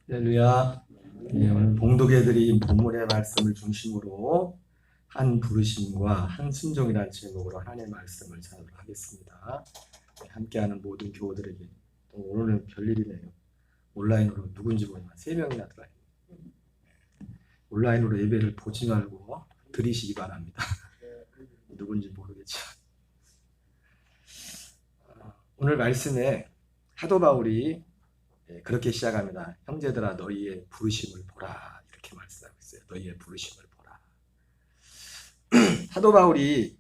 할렐루야. 오늘 봉독해드린 본문의 말씀을 중심으로 한 부르심과 한 순종이라는 제목으로 하나님의 말씀을 전하도록 하겠습니다. 함께하는 모든 교우들에게 또 오늘은 별일이네요. 온라인으로 누군지 모르지만 3명이나 들어요. 온라인으로 예배를 보지 말고 들으시기 바랍니다. 누군지 모르겠죠. 오늘 말씀에 사도 바울이 그렇게 시작합니다. 형제들아 너희의 부르심을 보라, 이렇게 말씀하고 있어요. 너희의 부르심을 보라. 사도 바울이,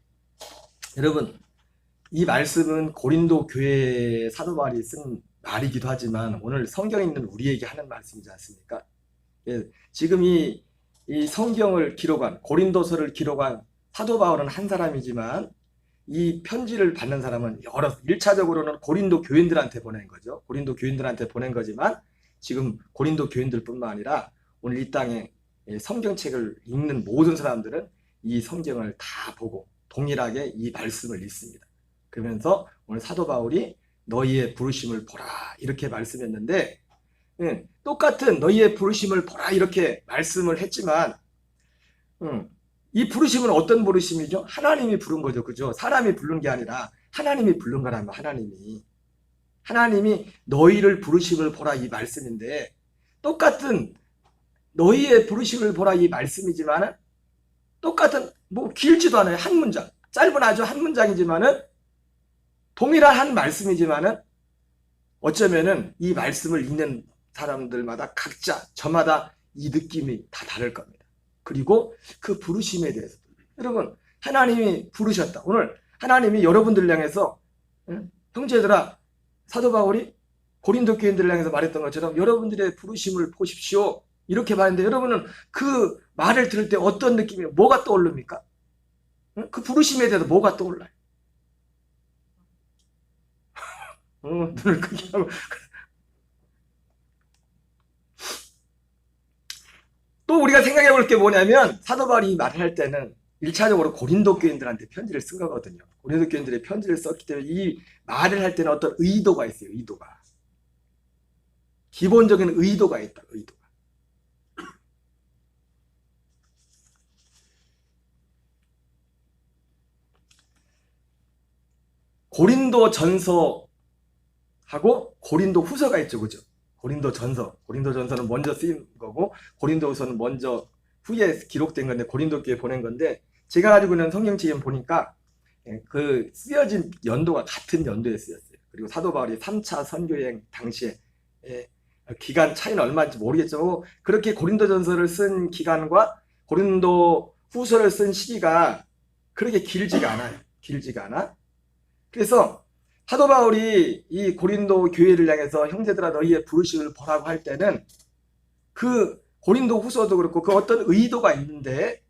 여러분, 이 말씀은 고린도 교회의 사도 바울이 쓴 말이기도 하지만 오늘 성경에 있는 우리에게 하는 말씀이지 않습니까? 지금 이 성경을 기록한, 고린도서를 기록한 사도 바울은 한 사람이지만 이 편지를 받는 사람은 1차적으로는 고린도 교인들한테 보낸 거죠. 고린도 교인들한테 보낸 거지만 지금 고린도 교인들뿐만 아니라 오늘 이 땅에 성경책을 읽는 모든 사람들은 이 성경을 다 보고 동일하게 이 말씀을 읽습니다. 그러면서 오늘 사도 바울이 너희의 부르심을 보라, 이렇게 말씀했는데, 똑같은 너희의 부르심을 보라 이렇게 말씀을 했지만 이 부르심은 어떤 부르심이죠? 하나님이 부른 거죠. 그죠? 사람이 부른 게 아니라 하나님이 부른 거라면 하나님이 너희를 부르심을 보라 이 말씀인데, 똑같은 너희의 부르심을 보라 이 말씀이지만은 똑같은, 길지도 않아요. 한 문장, 짧은 아주 한 문장이지만은 동일한 한 말씀이지만은 어쩌면은 이 말씀을 읽는 사람들마다 각자 저마다 이 느낌이 다 다를 겁니다. 그리고 그 부르심에 대해서, 여러분, 하나님이 부르셨다. 오늘 하나님이 여러분들을 향해서, 형제들아, 사도 바울이 고린도 교인들을 향해서 말했던 것처럼 여러분들의 부르심을 보십시오, 이렇게 말했는데, 여러분은 그 말을 들을 때 어떤 느낌이, 뭐가 떠오릅니까? 그 부르심에 대해서 뭐가 떠올라요? 눈을 크게 하고. 또 우리가 생각해 볼 게 뭐냐면, 사도 바울이 이 말을 할 때는 1차적으로 고린도 교인들한테 편지를 쓴 거거든요. 고린도 교인들의 편지를 썼기 때문에 이 말을 할 때는 어떤 의도가 있어요. 의도가. 기본적인 의도가 있다. 의도가. 고린도 전서하고 고린도 후서가 있죠. 그죠? 고린도 전서는 먼저 쓰인 거고, 고린도 후서는 먼저 후에 기록된 건데, 고린도 교회에 보낸 건데, 제가 가지고 있는 성경책에 보니까 그 쓰여진 연도가 같은 연도에 쓰였어요. 그리고 사도 바울이 3차 선교여행 당시에, 기간 차이는 얼마인지 모르겠죠. 그렇게 고린도 전서를 쓴 기간과 고린도 후서를 쓴 시기가 그렇게 길지가 않아. 그래서 사도 바울이 이 고린도 교회를 향해서 형제들아 너희의 부르심을 보라고 할 때는 그 고린도 후서도 그렇고 그 어떤 의도가 있는데,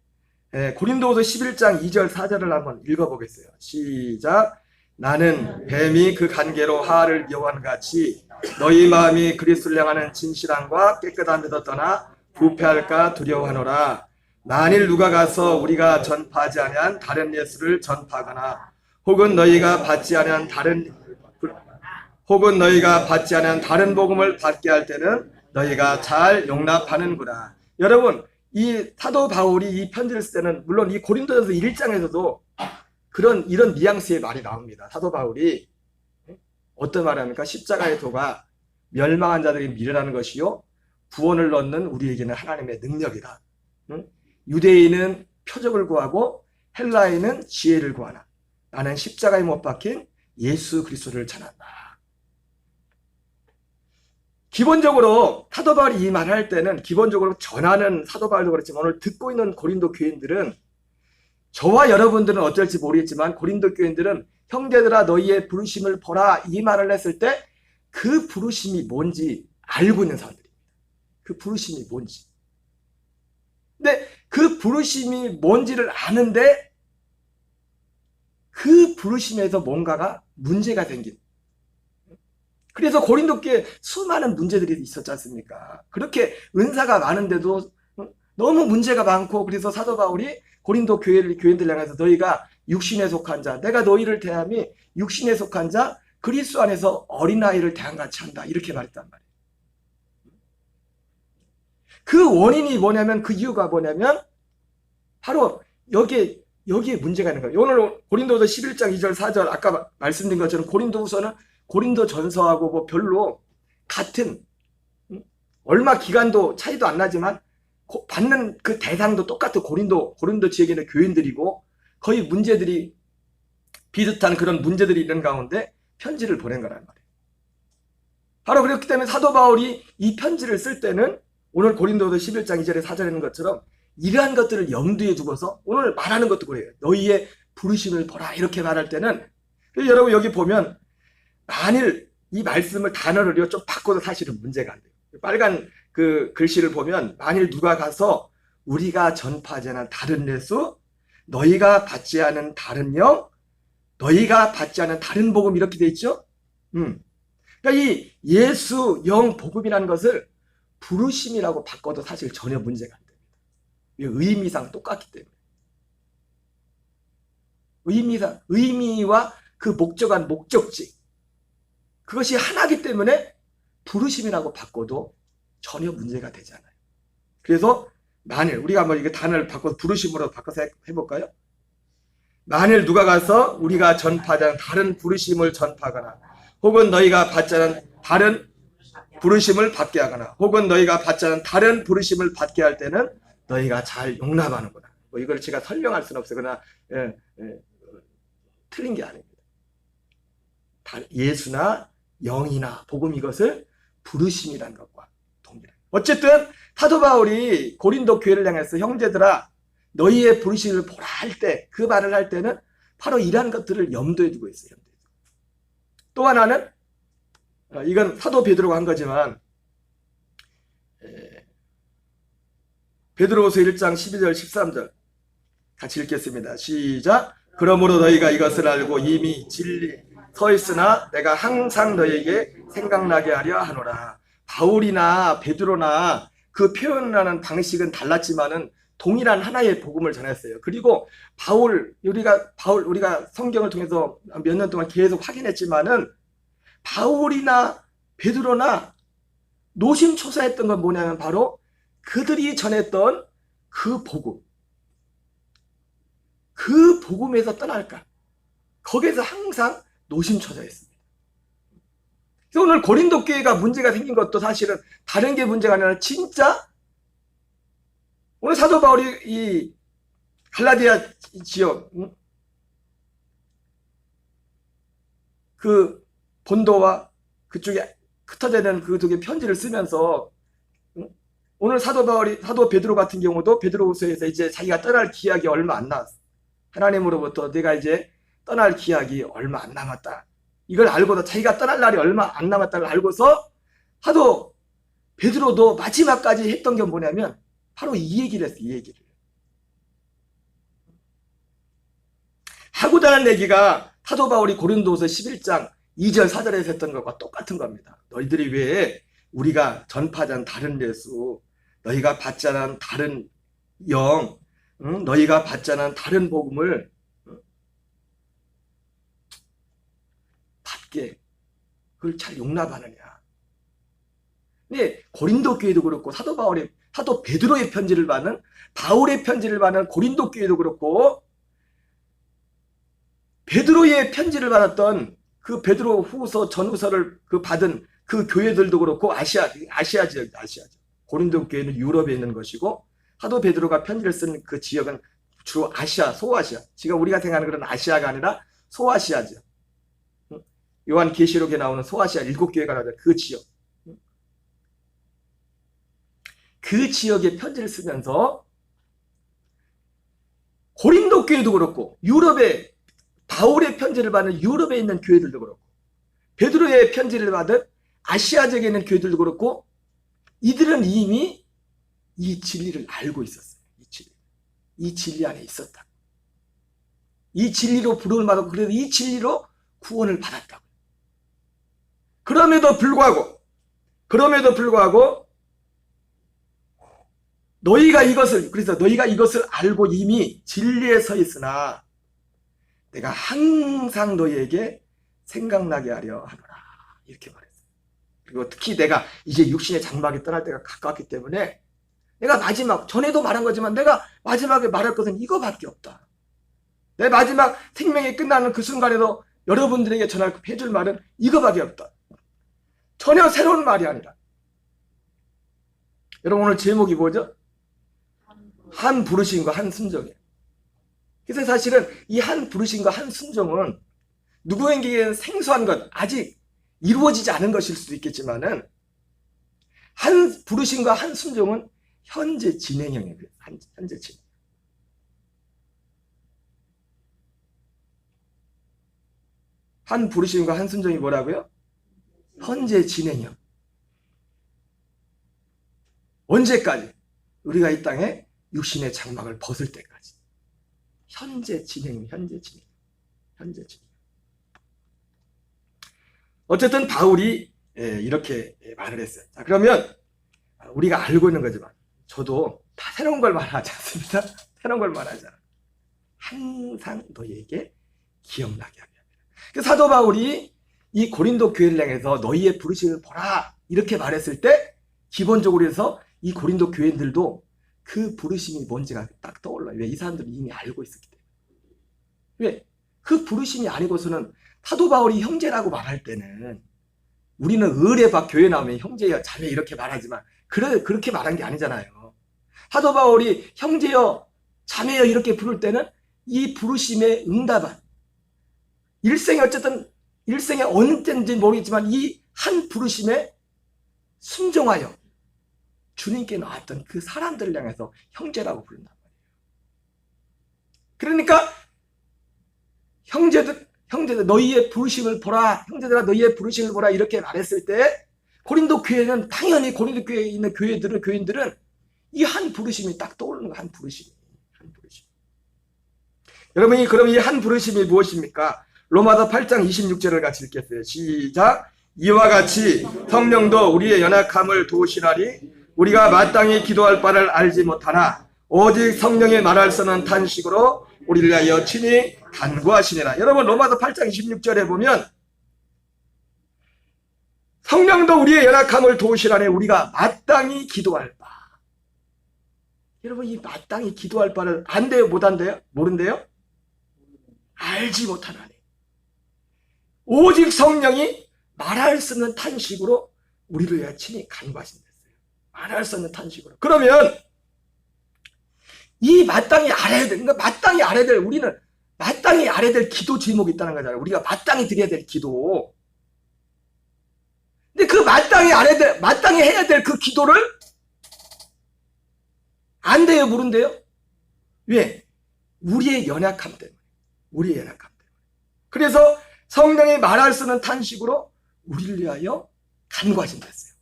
고린도후서 11장 2절 4절을 한번 읽어보겠어요. 시작. 나는 뱀이 그 간계로 하를 미워하는 같이 너희 마음이 그리스도를 향하는 진실함과 깨끗함에서 떠나 부패할까 두려워하노라. 만일 누가 가서 우리가 전파하지 아니한 다른 예수를 전파하거나 혹은 너희가 받지 않은 다른 복음을 받게 할 때는 너희가 잘 용납하는구나. 여러분, 이 사도 바울이 이 편지를 쓸 때는 물론 이 고린도전서 1장에서도 이런 뉘앙스의 말이 나옵니다. 사도 바울이 어떤 말을 합니까? 십자가의 도가 멸망한 자들이 미련하는 것이요 구원을 얻는 우리에게는 하나님의 능력이다. 유대인은 표적을 구하고 헬라인은 지혜를 구하나 나는 십자가에 못 박힌 예수 그리스도를 전한다. 기본적으로 사도 바울이 이 말을 할 때는 기본적으로 전하는 사도 바울도 그렇지만 오늘 듣고 있는 고린도 교인들은, 저와 여러분들은 어떨지 모르겠지만 고린도 교인들은 형제들아 너희의 부르심을 보라 이 말을 했을 때 그 부르심이 뭔지 알고 있는 사람들입니다. 그 부르심이 뭔지. 근데 그 부르심이 뭔지를 아는데 그 부르심에서 뭔가가 문제가 생긴. 그래서 고린도 교회에 수많은 문제들이 있었지 않습니까? 그렇게 은사가 많은데도 너무 문제가 많고, 그래서 사도 바울이 고린도 교인들 향해서 너희가 육신에 속한 자, 내가 너희를 대함이 육신에 속한 자, 그리스도 안에서 어린아이를 대함같이 한다, 이렇게 말했단 말이에요. 그 원인이 뭐냐면, 그 이유가 뭐냐면 바로 여기에 문제가 있는 거예요. 오늘 고린도서 11장 2절 4절 아까 말씀드린 것처럼 고린도후서는 고린도전서하고 뭐 별로 같은, 얼마 기간도 차이도 안 나지만 받는 그 대상도 똑같은 고린도 지역에 있는 교인들이고 거의 문제들이 비슷한 그런 문제들이 있는 가운데 편지를 보낸 거란 말이에요. 바로 그렇기 때문에 사도 바울이 이 편지를 쓸 때는 오늘 고린도서 11장 2절에 4절에 있는 것처럼 이러한 것들을 염두에 두고서 오늘 말하는 것도 그래요. 너희의 부르심을 보라 이렇게 말할 때는, 여러분 여기 보면 만일 이 말씀을 단어를 좀 바꿔도 사실은 문제가 안 돼요. 빨간 그 글씨를 보면 만일 누가 가서 우리가 전파하지 않은 다른 예수, 너희가 받지 않은 다른 영, 너희가 받지 않은 다른 복음 이렇게 돼 있죠. 그러니까 이 예수 영 복음이라는 것을 부르심이라고 바꿔도 사실 전혀 문제가 안 됩니다. 의미상 똑같기 때문에. 의미와 그 목적한 목적지, 그것이 하나이기 때문에 부르심이라고 바꿔도 전혀 문제가 되지 않아요. 그래서 만일 우리가 한번 이게 단어를 바꿔서 부르심으로 바꿔서 해볼까요? 만일 누가 가서 우리가 전파하지 않은 다른 부르심을 전파하거나, 혹은 너희가 받지 않은 다른 부르심을 받게 하거나, 혹은 너희가 받지 않은 다른 부르심을 받게 할 때는 너희가 잘 용납하는구나. 뭐 이걸 제가 설명할 수는 없어요. 그러나 틀린 게 아닙니다. 예수나 영이나 복음, 이것을 부르심이라는 것과 동일해요. 어쨌든 사도 바울이 고린도 교회를 향해서 형제들아 너희의 부르심을 보라 할 때, 그 말을 할 때는 바로 이러한 것들을 염두에 두고 있어요. 또 하나는, 이건 사도 베드로가 한 거지만 베드로후서 1장 12절 13절 같이 읽겠습니다. 시작. 그러므로 너희가 이것을 알고 이미 진리 서 있으나 내가 항상 너희에게 생각나게 하려 하노라. 바울이나 베드로나 그 표현하는 방식은 달랐지만은 동일한 하나의 복음을 전했어요. 그리고 우리가 성경을 통해서 몇 년 동안 계속 확인했지만은 바울이나 베드로나 노심초사했던 건 뭐냐면 바로 그들이 전했던 그 복음, 그 복음에서 떠날까, 거기에서 항상 노심초사했습니다. 그래서 오늘 고린도 교회가 문제가 생긴 것도 사실은 다른 게 문제가 아니라 진짜 오늘 사도 바울이 이 갈라디아 지역, 그 본도와 그쪽에 흩어져 있는 그쪽에 편지를 쓰면서, 오늘 사도 베드로 같은 경우도 베드로후서에서 이제 자기가 떠날 기약이 얼마 안 남았어. 하나님으로부터 내가 이제 떠날 기약이 얼마 안 남았다. 이걸 알고도 자기가 떠날 날이 얼마 안 남았다를 알고서 사도 베드로도 마지막까지 했던 게 뭐냐면 바로 이 얘기를 했어요. 이 얘기를 하고자 하는 얘기가 사도 바울이 고린도후서 11장 2절 4절에서 했던 것과 똑같은 겁니다. 너희들이 왜 우리가 전파하지 않은 다른 예수, 너희가 받지 않은 다른 영, 너희가 받지 않은 다른 복음을 받게, 그걸 잘 용납하느냐. 근데 고린도 교회도 그렇고 사도 베드로의 편지를 받는, 바울의 편지를 받는 고린도 교회도 그렇고, 베드로의 편지를 받았던 그 베드로 후서 전후서를 받은 그 교회들도 그렇고, 아시아 지역, 고린도 교회는 유럽에 있는 것이고, 사도 베드로가 편지를 쓴 그 지역은 주로 아시아, 소아시아, 지금 우리가 생각하는 그런 아시아가 아니라 소아시아죠. 요한계시록에 나오는 소아시아 7교회가 나오는 그 지역, 그 지역에 편지를 쓰면서 고린도 교회도 그렇고, 유럽에 바울의 편지를 받는 유럽에 있는 교회들도 그렇고, 베드로의 편지를 받은 아시아 지역에 있는 교회들도 그렇고, 이들은 이미 이 진리를 알고 있었어요. 이 진리 안에 있었다. 이 진리로 부름을 받았고, 그래서 이 진리로 구원을 받았다고. 그럼에도 불구하고 너희가 이것을 알고 이미 진리에 서 있으나 내가 항상 너희에게 생각나게 하려 하노라. 이렇게 말했어요. 그리고 특히 내가 이제 육신의 장막이 떠날 때가 가까웠기 때문에 내가 마지막, 전에도 말한 거지만 내가 마지막에 말할 것은 이거밖에 없다. 내 마지막 생명이 끝나는 그 순간에도 여러분들에게 해줄 말은 이거밖에 없다. 전혀 새로운 말이 아니라. 여러분 오늘 제목이 뭐죠? 한 부르심과 한 순종이에요. 그래서 사실은 이 한 부르심과 한 순종은 누구에게는 생소한 것, 아직 이루어지지 않은 것일 수도 있겠지만은 한 부르심과 한 순종은 현재 진행형이에요. 현재 진행. 한 부르심과 한 순종이 뭐라고요? 현재 진행형. 언제까지? 우리가 이 땅에 육신의 장막을 벗을 때까지. 현재 진행, 현재 진행, 현재 진행. 어쨌든 바울이 이렇게 말을 했어요. 자, 그러면 우리가 알고 있는 거지만 저도 다 새로운 걸 말하지 않습니다. 새로운 걸 말하지 않아요. 항상 너희에게 기억나게 하며. 그래서 사도 바울이 이 고린도 교회를 향해서 너희의 부르심을 보라 이렇게 말했을 때 기본적으로 해서 이 고린도 교인들도 그 부르심이 뭔지가 딱 떠올라요. 왜? 이 사람들은 이미 알고 있었기 때문에. 왜? 그 부르심이 아니고서는 사도 바울이 형제라고 말할 때는 우리는 의뢰박 교회 나오면 형제여 자매 이렇게 말하지만 그렇게 말한 게 아니잖아요. 사도 바울이 형제여 자매여 이렇게 부를 때는 이 부르심에 응답한 일생에 어쨌든 일생에 어느 때인지 모르겠지만 이 한 부르심에 순종하여 주님께 나왔던 그 사람들을 향해서 형제라고 부른단 말이에요. 그러니까 형제들 너희의 부르심을 보라, 형제들아 너희의 부르심을 보라 이렇게 말했을 때 고린도 교회는 당연히 고린도 교회에 있는 교인들은 이 한 부르심이 딱 떠오르는 한 부르심. 여러분이 그럼 이 한 부르심이 무엇입니까? 로마서 8장 26절을 같이 읽겠어요. 시작. 이와 같이 성령도 우리의 연약함을 도우시나니 우리가 마땅히 기도할 바를 알지 못하나 오직 성령의 말할 수는 탄식으로 우리를 위하여 친히 간구하시니라. 여러분 로마서 8장 26절에 보면 성령도 우리의 연약함을 도우시라니 우리가 마땅히 기도할 바. 여러분 이 마땅히 기도할 바를 안돼요? 못한대요? 모른대요? 알지 못하나니 오직 성령이 말할 수 없는 탄식으로 우리를 위하여 친히 간구하신댔어요. 말할 수 없는 탄식으로. 그러면 이 마땅히 알아야 될, 그러니까 마땅히 알아야 될, 우리는 마땅히 알아야 될 기도 제목이 있다는 거잖아요. 우리가 마땅히 드려야 될 기도. 근데 그 마땅히 알아야 될, 마땅히 해야 될 그 기도를 안 돼요, 모른대요? 왜? 우리의 연약함 때문에. 우리의 연약함 때문에. 그래서 성령이 말할 수 없는 탄식으로 우리를 위하여 간구하신댔어요.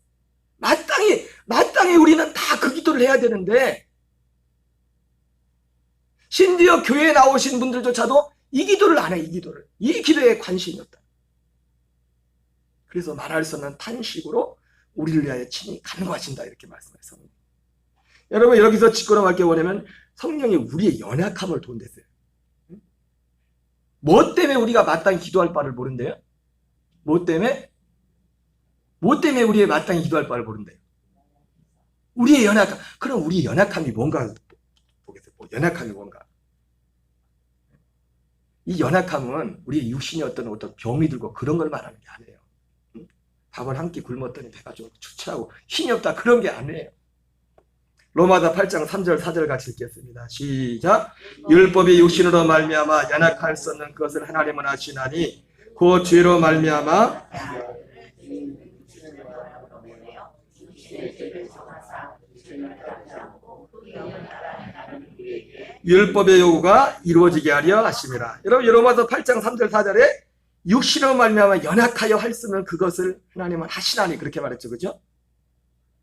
마땅히 우리는 다 그 기도를 해야 되는데 심지어 교회에 나오신 분들조차도 이 기도를 안 해, 이 기도를. 이 기도에 관심이 없다. 그래서 말할 수 없는 탄식으로 우리를 위하여 친히 간구하신다 이렇게 말씀했어요. 여러분 여기서 짚고 게 뭐냐면 성령이 우리의 연약함을 도운댔어요. 뭐 때문에 우리가 마땅히 기도할 바를 모른대요? 뭐 때문에 우리의 마땅히 기도할 바를 모른대요? 우리의 연약함. 그럼 우리의 연약함이 뭔가 보겠어요. 연약함이 뭔가. 이 연약함은 우리의 육신이 어떤 병이 들고 그런 걸 말하는 게 아니에요. 밥을 한 끼 굶었더니 배가 좀 추출하고 힘이 없다 그런 게 아니에요. 로마서 8장 3절 4절 같이 읽겠습니다. 시작. 율법이 육신으로 말미암아 연약할 수 없는 것을 하나님은 아시나니 그 죄로 말미암아 율법의 요구가 이루어지게 하려 하심이라. 여러분 로마서 8장 3절 4절에 육신으로 말미암아 연약하여 할 수 없는 그것을 하나님은 하시나니 그렇게 말했죠. 그죠?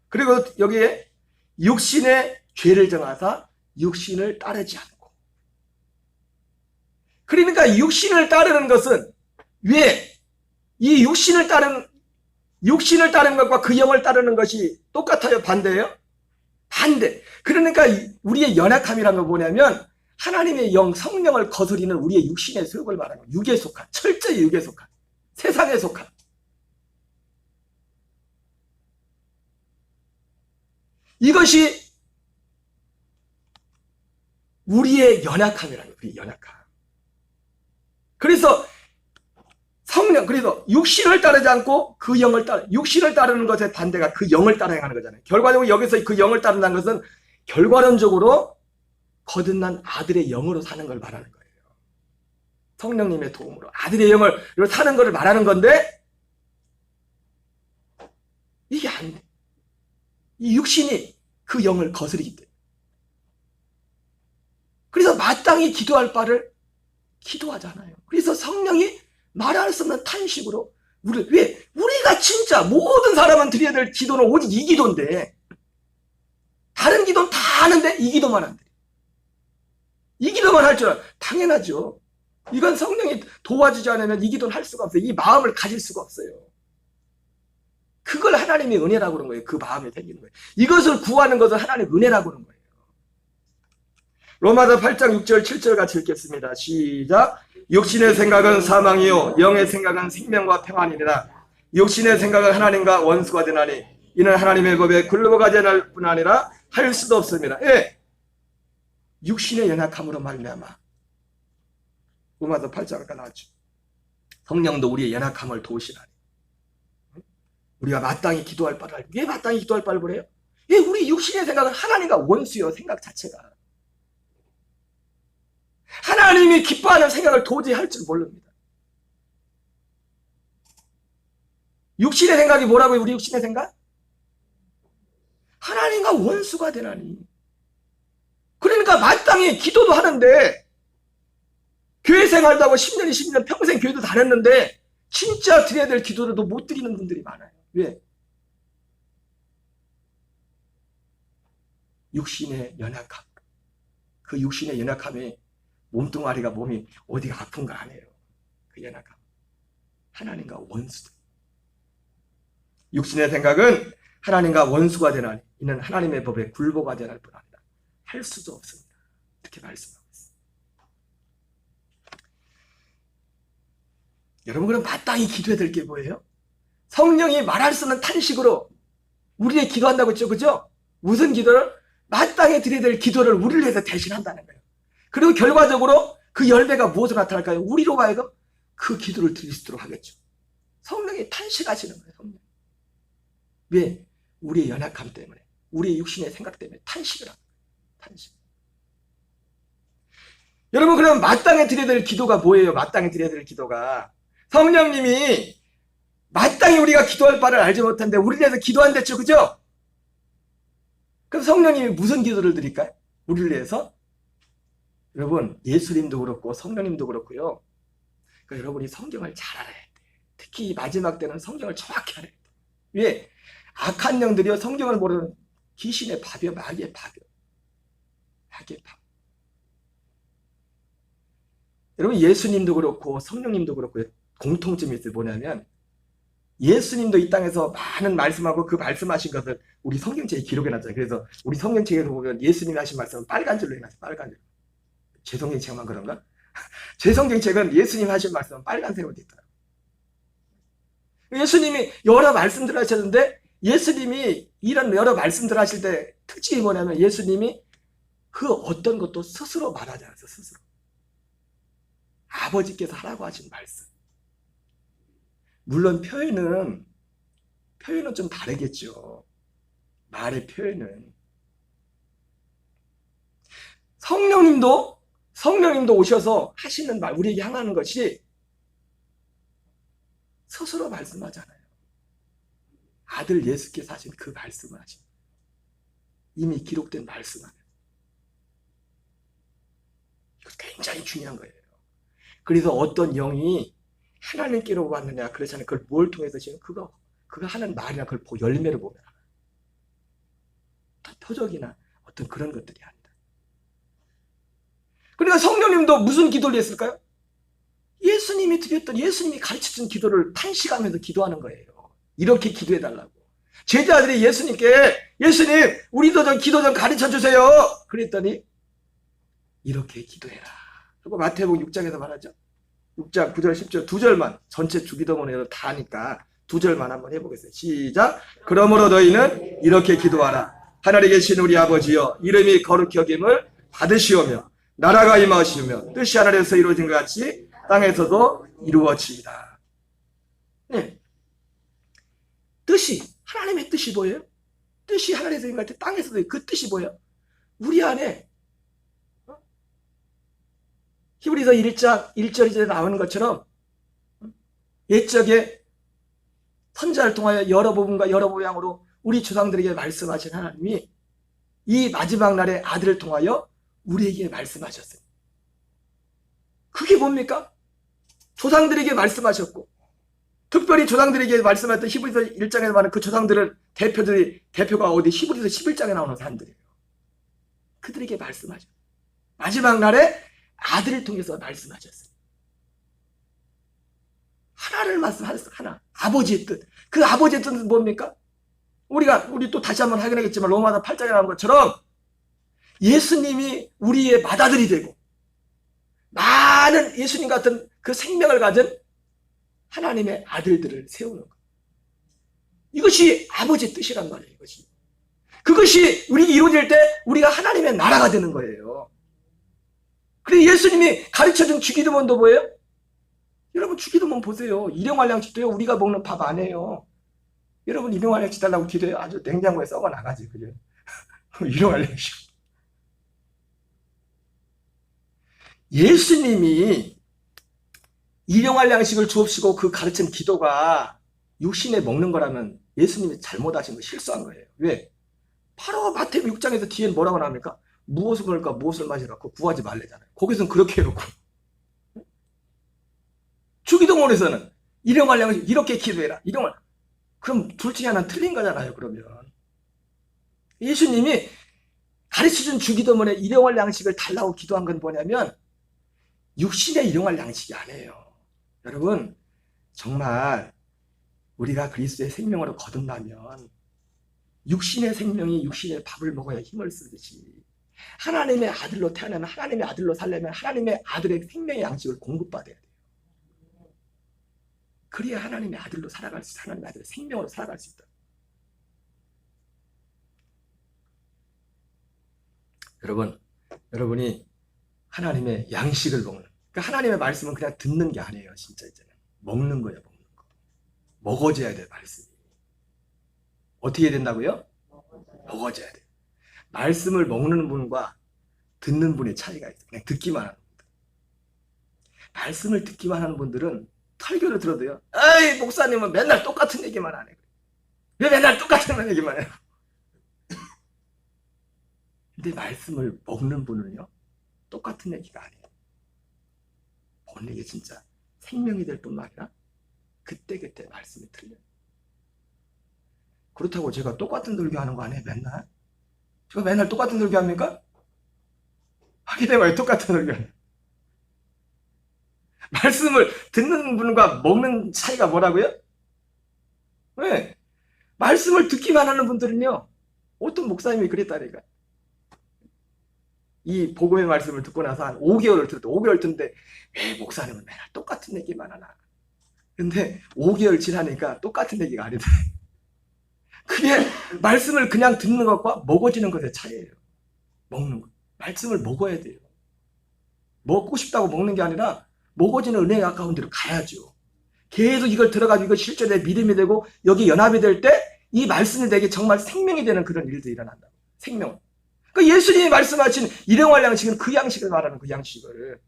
그리고 여기에 육신의 죄를 정하사 육신을 따르지 않고. 그러니까 육신을 따르는 것은 왜? 이 육신을 따르는 것과 그 영을 따르는 것이 똑같아요? 반대예요? 반대. 그러니까 우리의 연약함이란 건 뭐냐면 하나님의 영, 성령을 거스리는 우리의 육신의 소욕을 말하는 거예요. 육에 속한, 철저히 육에 속한, 세상에 속한. 이것이 우리의 연약함이라는 거예요. 우리의 연약함. 그래서 성령, 그래서 육신을 따르지 않고 그 영을 육신을 따르는 것의 반대가 그 영을 따라 행하는 거잖아요. 결과적으로 여기서 그 영을 따른다는 것은 결과론적으로 거듭난 아들의 영으로 사는 걸 말하는 거예요. 성령님의 도움으로 아들의 영을 사는 것을 말하는 건데, 이게 안 돼. 이 육신이 그 영을 거스르기 때문에. 그래서 마땅히 기도할 바를 기도하잖아요. 그래서 성령이 말할 수 없는 탄식으로 우리가 진짜 모든 사람은 드려야 될 기도는 오직 이 기도인데, 다른 기도는 다 하는데 이 기도만 안 돼. 이 기도만 할 줄 알아. 당연하죠. 이건 성령이 도와주지 않으면 이 기도는 할 수가 없어요. 이 마음을 가질 수가 없어요. 그걸 하나님의 은혜라고 그러는 거예요. 그 마음이 생기는 거예요. 이것을 구하는 것을 하나님의 은혜라고 그러는 거예요. 로마서 8장 6절 7절 같이 읽겠습니다. 시작. 육신의 생각은 사망이요 영의 생각은 생명과 평안이니라. 육신의 생각은 하나님과 원수가 되나니 이는 하나님의 법에 굴러가지 않을 뿐 아니라 할 수도 없습니다. 예. 육신의 연약함으로 말미암아. 로마서 8장가 나왔죠. 성령도 우리의 연약함을 도우시나니. 우리가 마땅히 기도할 바를, 왜 마땅히 기도할 바를 보래요? 예, 우리 육신의 생각은 하나님과 원수요, 생각 자체가. 하나님이 기뻐하는 생각을 도저히 할 줄 모릅니다. 육신의 생각이 뭐라고요? 우리 육신의 생각? 하나님과 원수가 되나니. 그러니까 마땅히 기도도 하는데, 교회 생활도 하고 10년, 20년 평생 교회도 다녔는데 진짜 드려야 될 기도를도 못 드리는 분들이 많아요. 왜? 육신의 연약함. 그 육신의 연약함에 몸뚱아리가 몸이 어디가 아픈가 안 해요. 그 연약함. 하나님과 원수들. 육신의 생각은 하나님과 원수가 되나니 이는 하나님의 법에 굴복가 되날 뿐 아니라 할 수도 없습니다. 이렇게 말씀하고 있습니다. 여러분, 그럼 마땅히 기도해야 될 게 뭐예요? 성령이 말할 수 없는 탄식으로 우리의 기도한다고 했죠. 그죠? 무슨 기도를? 마땅히 드려야 될 기도를 우리를 위해서 대신한다는 거예요. 그리고 결과적으로 그 열매가 무엇으로 나타날까요? 우리로 하여금 그 기도를 드릴 수 있도록 하겠죠. 성령이 탄식하시는 거예요. 성령. 왜? 우리의 연약함 때문에, 우리의 육신의 생각 때문에 탄식을 합니다. 탄식. 여러분, 그럼 마땅히 드려야 될 기도가 뭐예요? 마땅히 드려야 될 기도가, 성령님이 마땅히 우리가 기도할 바를 알지 못한데 우리를 위해서 기도한댔죠. 그죠? 그럼 성령님이 무슨 기도를 드릴까요? 우리를 위해서? 여러분, 예수님도 그렇고 성령님도 그렇고요. 그러니까 여러분이 성경을 잘 알아야 돼. 특히 마지막 때는 성경을 정확히 알아야 돼. 왜? 악한 영들이요, 성경을 모르는 귀신의 밥이요, 마귀의 밥이요. 마귀의 밥. 여러분, 예수님도 그렇고 성령님도 그렇고 공통점이 있어요. 뭐냐면 예수님도 이 땅에서 많은 말씀하고 그 말씀하신 것을 우리 성경책에 기록해놨잖아요. 그래서 우리 성경책에서 보면 예수님이 하신 말씀은 빨간 줄로 해놨어요. 빨간 줄. 제 성경책만 그런가? 제 성경책은 예수님 하신 말씀은 빨간색으로 되어 있더라고요. 예수님이 여러 말씀들을 하셨는데, 예수님이 이런 여러 말씀들을 하실 때 특징이 뭐냐면 예수님이 그 어떤 것도 스스로 말하지 않았어요. 스스로. 아버지께서 하라고 하신 말씀. 물론 표현은 좀 다르겠죠. 말의 표현은. 성령님도 오셔서 하시는 말, 우리에게 향하는 것이 스스로 말씀하잖아요. 아들 예수께서 하신 그 말씀을 하십니다. 이미 기록된 말씀 안에. 이거 굉장히 중요한 거예요. 그래서 어떤 영이 하나님께로 왔느냐 그렇잖아요. 그걸 뭘 통해서 지금 그거 하는 말이나 그걸 열매를 보면 알아요. 표적이나 어떤 그런 것들이 아니다. 그러니까 성령님도 무슨 기도를 했을까요? 예수님이 가르쳐준 기도를 탄식하면서 기도하는 거예요. 이렇게 기도해달라고. 제자들이 예수님께, 예수님, 우리도 좀 기도 좀 가르쳐주세요. 그랬더니 이렇게 기도해라. 그리고 마태복음 6장에서 말하죠. 6장 9절 10절 두 절만, 전체 주기도문에서 다 하니까 두 절만 한번 해보겠어요. 시작. 그러므로 너희는 이렇게 기도하라. 하늘에 계신 우리 아버지여, 이름이 거룩히 여김을 받으시오며 나라가 임하시며 뜻이 하늘에서 이루어진 것 같이 땅에서도 이루어집니다. 네. 뜻이, 하나님의 뜻이 뭐예요? 뜻이 하늘에서 이루어진 것 같이 땅에서도 그 뜻이 뭐예요? 우리 안에 히브리서 1장 1절 2절에 나오는 것처럼 옛적에 선지자를 통하여 여러 부분과 여러 모양으로 우리 조상들에게 말씀하신 하나님이 이 마지막 날에 아들을 통하여 우리에게 말씀하셨어요. 그게 뭡니까? 조상들에게 말씀하셨고, 특별히 조상들에게 말씀하셨던 히브리서 1장에서 말하는 그 조상들은 대표가 어디 히브리서 11장에 나오는 사람들이에요. 그들에게 말씀하셨어요. 마지막 날에 아들을 통해서 말씀하셨어요. 하나를 말씀하셨어요. 하나. 아버지의 뜻. 그 아버지의 뜻은 뭡니까? 우리 또 다시 한번 확인하겠지만 로마서 8장에 나온 것처럼 예수님이 우리의 맏아들이 되고 많은 예수님 같은 그 생명을 가진 하나님의 아들들을 세우는 것. 이것이 아버지의 뜻이란 말이에요. 그것이 우리 이루어질 때 우리가 하나님의 나라가 되는 거예요. 그래서 예수님이 가르쳐준 주기도문도 뭐예요? 여러분 주기도문 보세요. 일용할 양식도요. 우리가 먹는 밥 아니에요. 여러분 일용할 양식 달라고 기도해요. 아주 냉장고에 썩어 나가지. 그죠? 일용할 양식. 예수님이 일용할 양식을 주옵시고 그 가르친 기도가 육신에 먹는 거라면 예수님이 잘못하신 거 실수한 거예요. 왜? 바로 마태복음 6장에서 뒤에 뭐라고 나옵니까? 무엇을 먹을까 무엇을 마시라 구하지 말래잖아요. 거기서는 그렇게 해놓고 주기도문에서는 일용할 양식 이렇게 기도해라. 일용할. 그럼 둘 중에 하나는 틀린 거잖아요. 그러면 예수님이 가르쳐준 주기도문에 일용할 양식을 달라고 기도한 건 뭐냐면 육신에 일용할 양식이 아니에요. 여러분 정말 우리가 그리스도의 생명으로 거듭나면 육신의 생명이 육신의 밥을 먹어야 힘을 쓰듯이 하나님의 아들로 태어나면 하나님의 아들로 살려면 하나님의 아들의 생명의 양식을 공급받아야 돼요. 그래야 하나님의 아들로 살아갈 수 있다. 하나님의 아들의 생명으로 살아갈 수 있다. 여러분이 하나님의 양식을 먹는, 그러니까 하나님의 말씀은 그냥 듣는 게 아니에요. 진짜 이제는 먹는 거예요. 먹는 거. 먹어져야 돼. 말씀이 어떻게 된다고요? 먹어져야 돼. 말씀을 먹는 분과 듣는 분의 차이가 있어요. 그냥 듣기만 하는 분들. 말씀을 듣기만 하는 분들은 설교를 들어도요. 에이 목사님은 맨날 똑같은 얘기만 하네. 왜 맨날 똑같은 얘기만 해요? 근데 말씀을 먹는 분은요. 똑같은 얘기가 아니에요. 먹는 게 진짜 생명이 될 뿐만 아니라 그때그때 말씀이 틀려요. 그렇다고 제가 똑같은 설교하는 거 아니에요? 맨날? 제가 맨날 똑같은 설교합니까? 하게 되면 왜 똑같은 설교해요? 말씀을 듣는 분과 먹는 차이가 뭐라고요? 왜? 말씀을 듣기만 하는 분들은요. 어떤 목사님이 그랬다니까. 이 복음의 말씀을 듣고 나서 한 5개월을 들었대. 5개월 듣는데 왜 목사님은 맨날 똑같은 얘기만 하나. 근데 5개월 지나니까 똑같은 얘기가 아니다. 그게 말씀을 그냥 듣는 것과 먹어지는 것의 차이예요. 먹는 것. 말씀을 먹어야 돼요. 먹고 싶다고 먹는 게 아니라 먹어지는 은혜에 가까운 데로 가야죠. 계속 이걸 들어가지고 이거 실제로 내 믿음이 되고 여기 연합이 될 때 이 말씀이 내게 정말 생명이 되는 그런 일들이 일어난다. 생명. 그러니까 예수님이 말씀하신 일용할 양식은 그 양식을 말하는 그 양식을.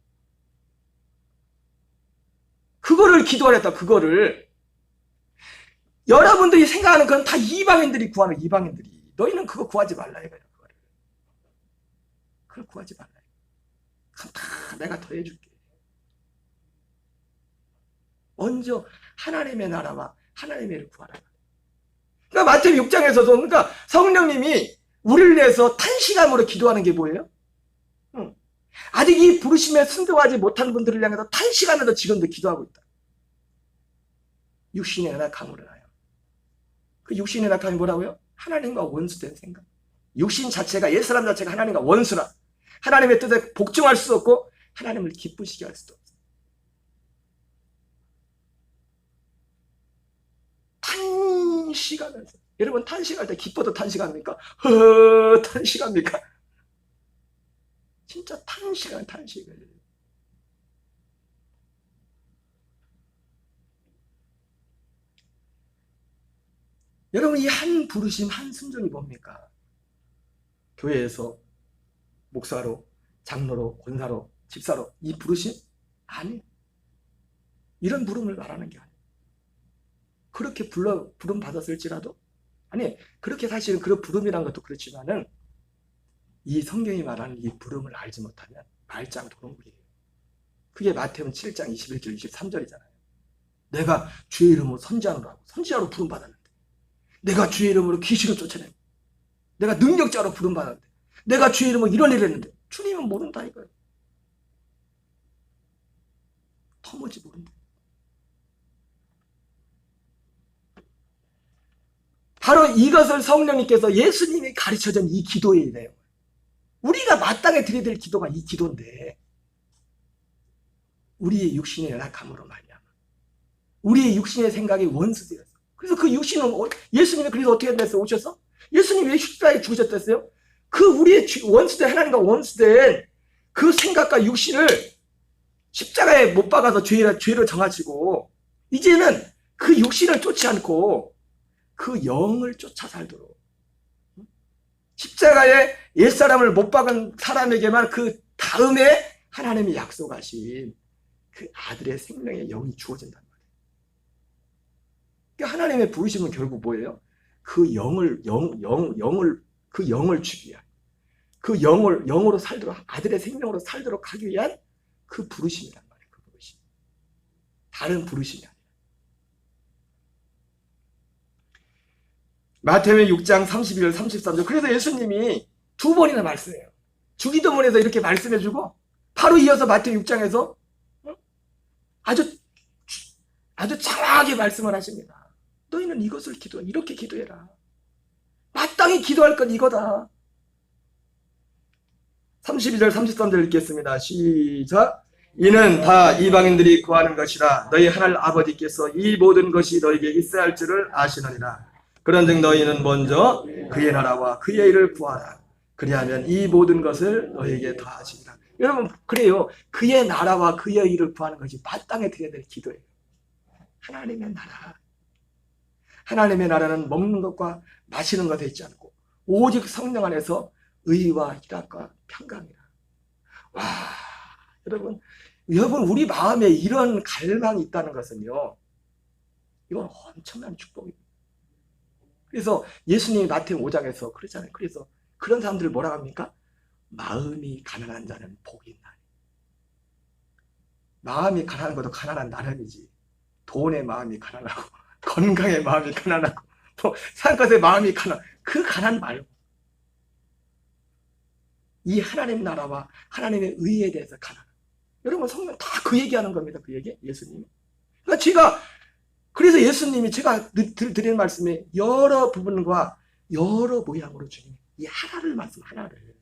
그거를 기도하랬다. 그거를. 여러분들이 생각하는 건 다 이방인들이 구하는 이방인들이. 너희는 그거 구하지 말라 이거야. 그걸 구하지 말라. 그럼 다 내가 더 해줄게. 먼저 하나님의 나라와 하나님의 일을 구하라. 그러니까 마태복음 6장에서도 그러니까 성령님이 우리를 위해서 탄식함으로 기도하는 게 뭐예요? 아직 이 부르심에 순종하지 못한 분들을 향해서 탄식하면서 지금도 기도하고 있다. 육신의 연약함으로 인하여. 그 육신의 연약함이 뭐라고요? 하나님과 원수된 생각. 육신 자체가 옛사람 자체가 하나님과 원수라. 하나님의 뜻에 복종할 수 없고 하나님을 기쁘시게 할 수도 없어. 탄식하면서. 여러분 탄식할 때 기뻐도 탄식합니까? 탄식합니까? 진짜 탄식은 탄식을. 여러분, 이 한 부르심, 한 순종이 뭡니까? 교회에서 목사로, 장로로, 권사로, 집사로 이 부르심? 아니, 이런 부름을 말하는 게 아니에요. 그렇게 부름 받았을지라도, 아니, 그렇게 사실은 그런 부름이란 것도 그렇지만은 이 성경이 말하는 이 부름을 알지 못하면 말짱 도루묵이에요. 그게 마태복음 7장 21절 23절이잖아요. 내가 주의 이름으로 선지자로 하고 선지자로 부름 받았는데, 내가 주의 이름으로 귀신을 쫓아내고, 내가 능력자로 부름 받았는데, 내가 주의 이름으로 이런 일을 했는데 주님은 모른다 이거예요. 터무지 모른다. 바로 이것을 성령님께서 예수님이 가르쳐준 이 기도의 내용, 우리가 마땅히 드려야 될 기도가 이 기도인데, 우리의 육신의 연약함으로 말미암아 우리의 육신의 생각이 원수되었어. 그래서 그 육신은 예수님이 그래서 어떻게 했어요? 오셔서 예수님이 왜 십자가에 죽으셨댔어요? 그 우리의 원수된, 하나님과 원수된 그 생각과 육신을 십자가에 못 박아서 죄를 정하시고, 이제는 그 육신을 쫓지 않고 그 영을 쫓아 살도록, 십자가에 옛사람을 못 박은 사람에게만 그 다음에 하나님이 약속하신 그 아들의 생명의 영이 주어진단 말이에요. 그러니까 하나님의 부르심은 결국 뭐예요? 그 영을 주기 위한, 그 영으로 살도록, 아들의 생명으로 살도록 하기 위한 그 부르심이란 말이에요. 그 부르심. 다른 부르심이 아니라. 마태복음 6장 31절 33절. 그래서 예수님이 두 번이나 말씀해요. 주기도문에서 이렇게 말씀해주고, 바로 이어서 마태복음 6장에서 아주 장하게 말씀을 하십니다. 너희는 이것을 이렇게 기도해라. 마땅히 기도할 건 이거다. 32절 33절 읽겠습니다. 시작. 이는 다 이방인들이 구하는 것이라. 너희 하늘 아버지께서 이 모든 것이 너희에게 있어야 할 줄을 아시느니라. 그런즉 너희는 먼저 그의 나라와 그의 일을 구하라. 그리하면 이 모든 것을 너희에게 더하시리라. 여러분, 그래요. 그의 나라와 그의 일을 구하는 것이 마땅히 드려야 될 기도예요. 하나님의 나라. 하나님의 나라는 먹는 것과 마시는 것에 있지 않고 오직 성령 안에서 의와 희락과 평강이라. 와, 여러분 우리 마음에 이런 갈망이 있다는 것은요, 이건 엄청난 축복입니다. 그래서 예수님이 마태복음 5장에서 그러잖아요. 그래서 그런 사람들을 뭐라고 합니까? 마음이 가난한 자는 복이 있나니. 마음이 가난한 것도 가난한 나름이지, 돈의 마음이 가난하고 건강의 마음이 가난하고 또 산 것의 마음이 그 가난 말고 이 하나님 나라와 하나님의 의에 대해서 가난. 여러분, 성경 다 그 얘기하는 겁니다. 그 얘기, 예수님이. 그러니까 그래서 예수님이 제가 드리는 말씀에 여러 부분과 여러 모양으로 주님 이 하나를 하나를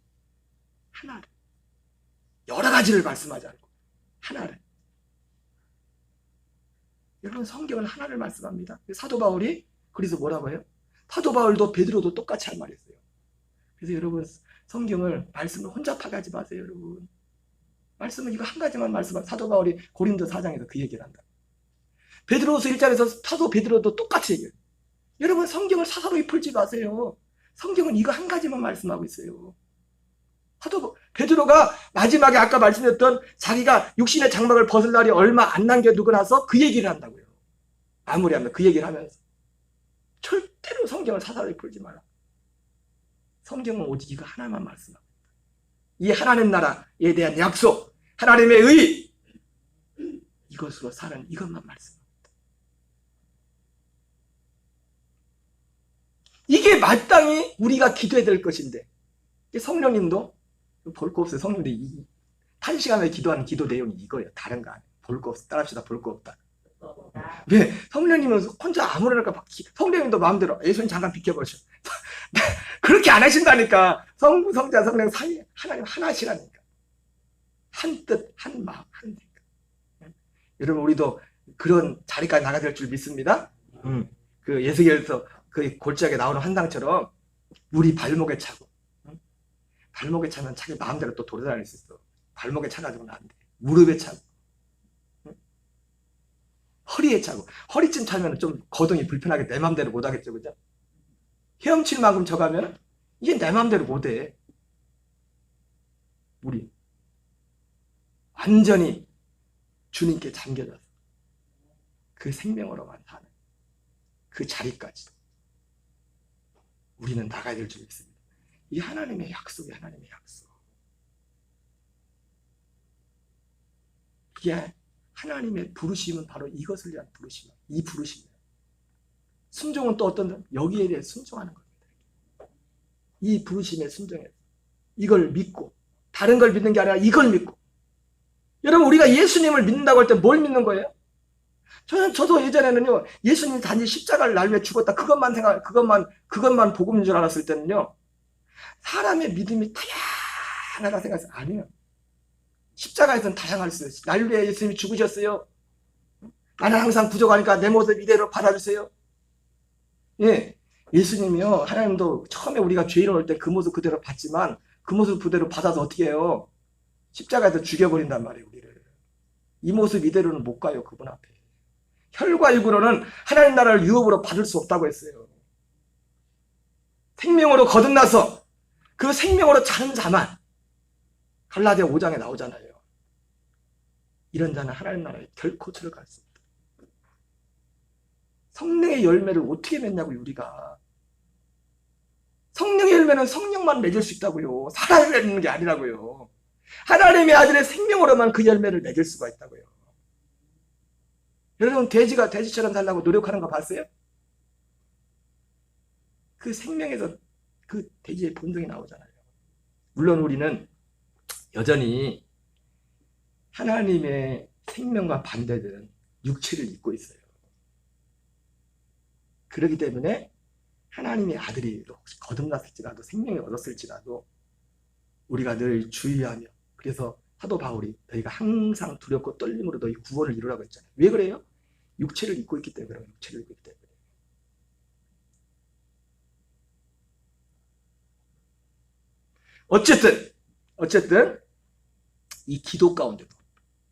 여러 가지를 말씀하지 않고 하나를. 여러분, 성경은 하나를 말씀합니다. 사도 바울이 그래서 뭐라고 해요? 사도 바울도 베드로도 똑같이 할 말이 있어요. 그래서 여러분, 성경을 말씀을 혼잡하게 하지 마세요. 여러분, 말씀은 이거 한 가지만 말씀하세요. 사도 바울이 고린도 4장에서 그 얘기를 한다. 베드로서 1장에서 사도 베드로도 똑같이 얘기해요. 여러분, 성경을 사사로이 풀지 마세요. 성경은 이거 한 가지만 말씀하고 있어요. 사도 베드로가 마지막에 아까 말씀드렸던 자기가 육신의 장막을 벗을 날이 얼마 안 남겨두고 나서 그 얘기를 한다고요. 마무리하면 그 얘기를 하면서 절대로 성경을 사사로이 풀지 마라. 성경은 오직 이거 하나만 말씀합니다. 이 하나님 나라에 대한 약속, 하나님의 의, 이것으로 사는 이것만 말씀합니다. 이게 마땅히 우리가 기도해야 될 것인데, 성령님도 볼 거 없어요. 성령님도 탄시간에 기도하는 기도 내용이 이거예요. 다른 거 아니에요. 볼 거 없어. 따라합시다. 볼 거 없다. 왜? 성령님은 혼자 아무렇게나 성령님도 마음대로 예수님 잠깐 비켜보셔. 그렇게 안 하신다니까. 성부, 성자, 성령 사이 하나님 하나시라니까. 한 뜻, 한 마음, 한 생각. 여러분, 우리도 그런 자리까지 나가야 될 줄 믿습니다. 그 예수께서 그 골짜기에 나오는 환상처럼 우리 발목에 차고 발목에 차면 자기 마음대로 또 돌아다닐 수 있어. 발목에 차가지고는 안 돼. 무릎에 차고, 허리에 차고. 허리쯤 차면 좀 거동이 불편하게 내 마음대로 못 하겠죠, 그죠? 헤엄칠 만큼 저가면 이게 내 마음대로 못 해. 우리 완전히 주님께 잠겨져서 그 생명으로만 사는 그 자리까지 우리는 나가야 될 줄 믿습니다. 이 하나님의 약속이 하나님의 약속. 이게 하나님의 부르심은 바로 이것을 위한 부르심. 이 부르심이에요. 순종은 또 어떤 여기에 대해 순종하는 겁니다. 이 부르심에 순종해서 이걸 믿고 다른 걸 믿는 게 아니라 이걸 믿고. 여러분 우리가 예수님을 믿는다고 할 때 뭘 믿는 거예요? 저도 예전에는요 예수님이 단지 십자가를 날 위해 죽었다 그것만 복음인 줄 알았을 때는요 사람의 믿음이 다양하다 생각해서 아니에요. 십자가에서는 다양할 수 있어요. 날 위해 예수님이 죽으셨어요. 나는 항상 부족하니까 내 모습 이대로 받아주세요. 예, 예수님이요 하나님도 처음에 우리가 죄인을 올 때 그 모습 그대로 받지만 그 모습 그대로 받아서 어떻게 해요? 십자가에서 죽여버린단 말이에요. 우리를. 이 모습 이대로는 못 가요. 그분 앞에. 혈과 육으로는 하나님 나라를 유업으로 받을 수 없다고 했어요. 생명으로 거듭나서 그 생명으로 자는 자만 갈라디아 5장에 나오잖아요. 이런 자는 하나님 나라에 결코 들어갈 수 없다. 성령의 열매를 어떻게 맺냐고요, 우리가. 성령의 열매는 성령만 맺을 수 있다고요. 사람이 맺는 게 아니라고요. 하나님의 아들의 생명으로만 그 열매를 맺을 수가 있다고요. 여러분 돼지가 돼지처럼 살려고 노력하는 거 봤어요? 그 생명에서 그 돼지의 본성이 나오잖아요. 물론 우리는 여전히 하나님의 생명과 반대되는 육체를 입고 있어요. 그렇기 때문에 하나님의 아들이 거듭났을지라도 생명을 얻었을지라도 우리가 늘 주의하며 그래서 사도 바울이 너희가 항상 두렵고 떨림으로 너희 구원을 이루라고 했잖아요. 왜 그래요? 육체를 입고 있기 때문에 그래요. 육체를 입고 있기 때문에. 어쨌든 이 기도 가운데도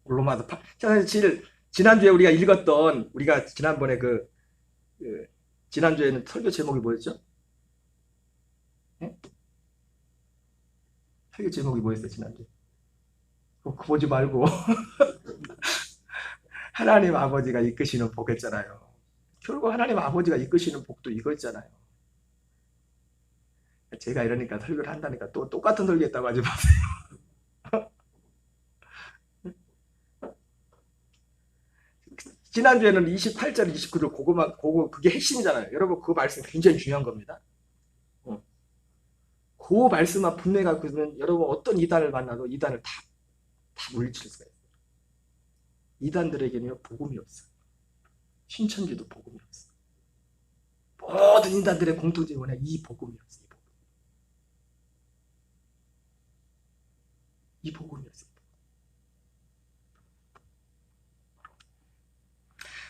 로마서 8 사실 지난주에 우리가 읽었던 우리가 지난번에 지난주에는 설교 제목이 뭐였죠? 네? 설교 제목이 뭐였어요 지난주에? 그거 보지 말고 하나님 아버지가 이끄시는 복 했잖아요. 결국 하나님 아버지가 이끄시는 복도 이거 있잖아요. 제가 이러니까 설교를 한다니까 또 똑같은 설교 했다고 하지 마세요. 지난주에는 28절 29절 그게 핵심이잖아요. 여러분 그 말씀 굉장히 중요한 겁니다. 그 말씀만 분명히 갖고 있으면 여러분 어떤 이단을 만나도 이단을 다 물리칠 수가 있어요. 이단들에게는 복음이 없어요. 신천지도 복음이 없어요. 모든 인간들의 공통점이 뭐냐? 이 복음이 없어요. 이 복음이 없어요.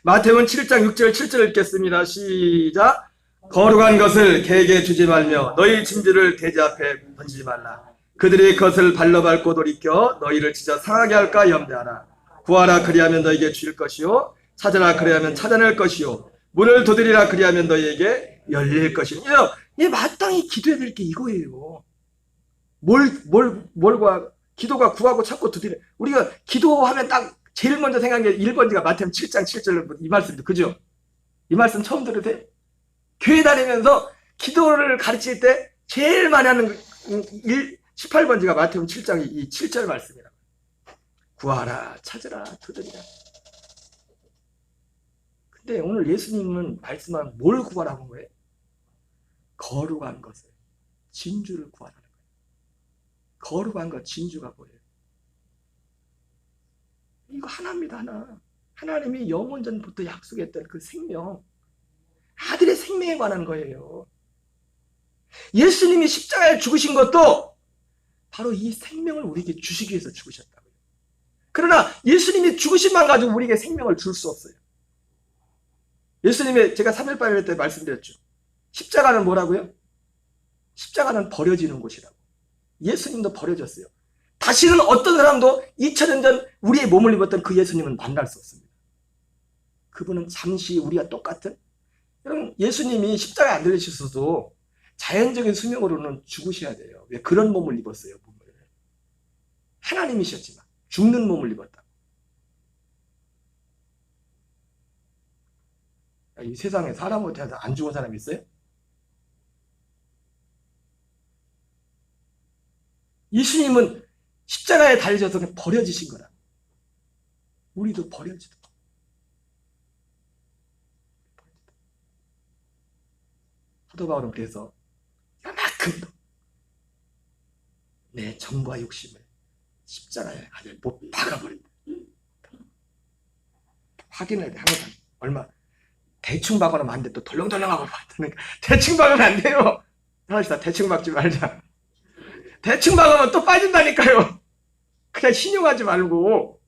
마태복음 7장 6절 7절 읽겠습니다. 시작. 거룩한 것을 개에게 주지 말며 너희 짐들을 돼지 앞에 던지지 말라. 그들이 그것을 발로 밟고 돌이켜 너희를 찢어 상하게 할까 염려하라. 구하라 그리하면 너희에게 주일 것이요 찾으라 그리하면 찾아낼 것이요 문을 두드리라 그리하면 너희에게 열릴 것이요. 예, 마땅히 기도해야 될 게 이거예요. 기도가 구하고 찾고 두드려. 우리가 기도하면 딱 제일 먼저 생각하는 게 1번지가 마태복음 7장 7절 이 말씀입니다. 그죠? 이 말씀 처음 들으세요? 교회 다니면서 기도를 가르칠 때 제일 많이 하는 18번지가 마태복음 7장 이 7절 말씀이라고. 구하라, 찾으라, 두드리라. 근데 오늘 예수님은 말씀한 뭘 구하라고 한 거예요? 거룩한 것을, 진주를 구하라는 거예요. 거룩한 것, 진주가 뭐예요? 이거 하나입니다, 하나. 하나님이 영원 전부터 약속했던 그 생명, 아들의 생명에 관한 거예요. 예수님이 십자가에 죽으신 것도 바로 이 생명을 우리에게 주시기 위해서 죽으셨다고요. 그러나 예수님이 죽으심만 가지고 우리에게 생명을 줄 수 없어요. 예수님의 제가 3.18일 때 말씀드렸죠. 십자가는 뭐라고요? 십자가는 버려지는 곳이라고. 예수님도 버려졌어요. 다시는 어떤 사람도 2000년 전 우리의 몸을 입었던 그 예수님은 만날 수 없습니다. 그분은 잠시 우리가 똑같은, 여러분 예수님이 십자가에 안 들리셨어도 자연적인 수명으로는 죽으셔야 돼요. 왜? 그런 몸을 입었어요. 몸을. 하나님이셨지만 죽는 몸을 입었다. 이 세상에 사람 못해서 안 죽은 사람이 있어요? 예수님은 십자가에 달리셔서 버려지신 거라. 우리도 버려지도. 사도 바울은 그래서 이만큼도 내 정과 욕심을 십자가에 아주 못 박아버린다. 확인해야 돼. 항상 얼마 대충 박아놓으면 안 돼. 또 덜렁덜렁하고 박다니까. 대충 박으면 안 돼요. 하나씩 다 대충 박지 말자. 대충 박으면 또 빠진다니까요. 그냥 신용하지 말고